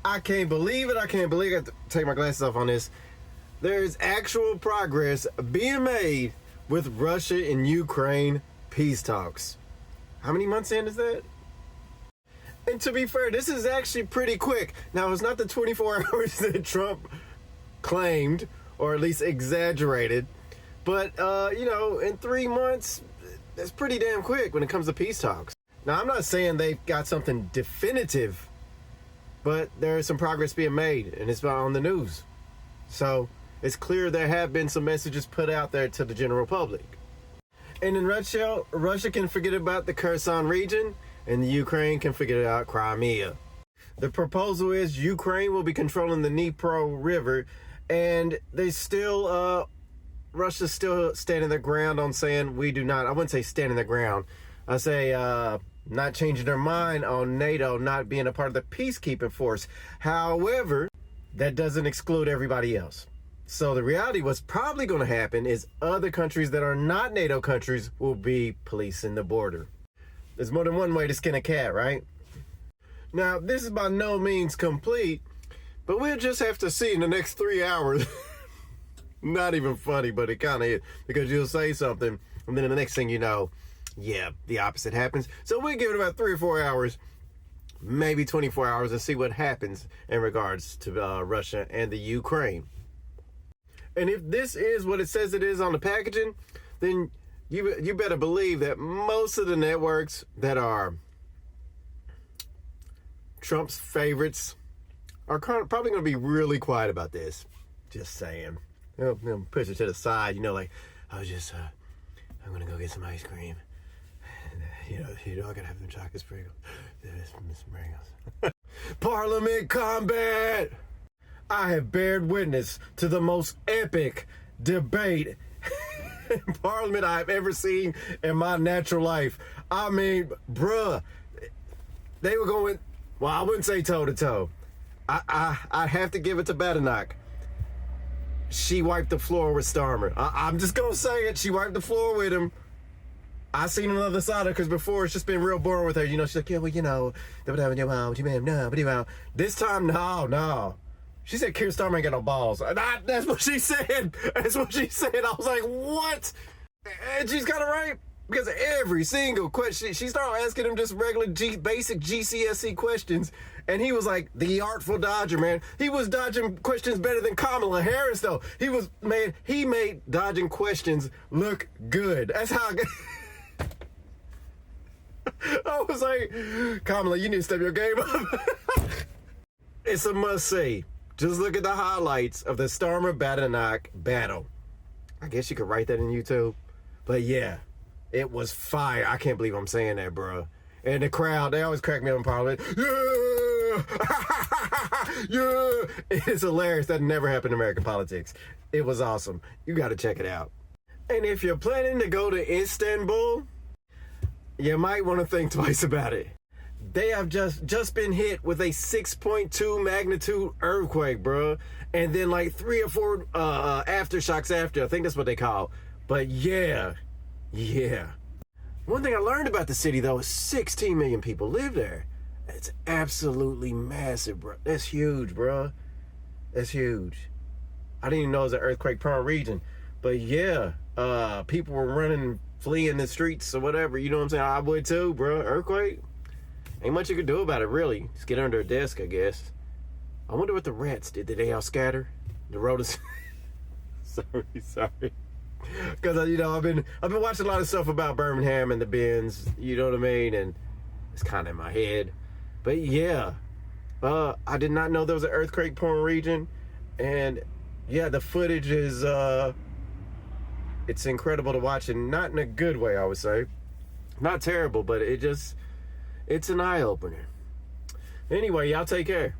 I can't believe it. I can't believe it. I have to take my glasses off on this. There is actual progress being made with Russia and Ukraine peace talks. How many months in is that? And to be fair, this is actually pretty quick. Now, it's not the 24 hours that Trump claimed, or at least exaggerated. But, in 3 months, that's pretty damn quick when it comes to peace talks. Now, I'm not saying they've got something definitive, but there is some progress being made, and it's on the news. So it's clear there have been some messages put out there to the general public. And in Russia can forget about the Kherson region, and the Ukraine can forget about Crimea. The proposal is Ukraine will be controlling the Dnipro River, and Russia's still standing their ground on saying we do not. I wouldn't say standing their ground. I say not changing their mind on NATO not being a part of the peacekeeping force. However, that doesn't exclude everybody else. So the reality, what's probably going to happen is other countries that are not NATO countries will be policing the border. There's more than one way to skin a cat, right? Now, this is by no means complete, but we'll just have to see in the next 3 hours. Not even funny, but it kind of is, because you'll say something, and then the next thing you know, yeah, the opposite happens. So we'll give it about 3 or 4 hours, maybe 24 hours, and see what happens in regards to Russia and the Ukraine. And if this is what it says it is on the packaging, then you better believe that most of the networks that are Trump's favorites are probably going to be really quiet about this. Just saying. Push it to the side, like, I'm going to go get some ice cream. And, I got to have some chocolate sprinkles. Parliament combat! I have bared witness to the most epic debate in Parliament I've ever seen in my natural life. I mean, bruh, they were going, well, I wouldn't say toe-to-toe. I have to give it to Badenoch. She wiped the floor with Starmer. I'm just going to say it. She wiped the floor with him. I seen another side of her, because before it's just been real boring with her. She's like, this time, no. She said Keir Starmer ain't got no balls. That's what she said. That's what she said. I was like, what? And she's kind of right. Because every single question, she started asking him just regular basic GCSE questions. And he was like the artful dodger, man. He was dodging questions better than Kamala Harris, though. He made dodging questions look good. That's how I was like, Kamala, you need to step your game up. It's a must-see. Just look at the highlights of the Starmer-Badenoch battle. I guess you could write that in YouTube. But yeah, it was fire. I can't believe I'm saying that, bro. And the crowd, they always crack me up in Parliament. Yeah! Yeah! It's hilarious. That never happened in American politics. It was awesome. You got to check it out. And if you're planning to go to Istanbul, you might want to think twice about it. They have just been hit with a 6.2 magnitude earthquake, bro. And then like 3 or 4 aftershocks after. I think that's what they call. But yeah. One thing I learned about the city, though, is 16 million people live there. It's absolutely massive, bro. That's huge, bro. That's huge. I didn't even know it was an earthquake-prone region. But yeah, people were running, fleeing the streets or whatever. You know what I'm saying? I would too, bro. Earthquake? Ain't much you could do about it, really. Just get under a desk, I guess. I wonder what the rats did. Did they all scatter? The rodents? Sorry. Because, I've been watching a lot of stuff about Birmingham and the bins, you know what I mean? And it's kind of in my head. But yeah, I did not know there was an earthquake-prone region. And yeah, the footage is, it's incredible to watch, and not in a good way, I would say. Not terrible, but it's an eye-opener. Anyway, y'all take care.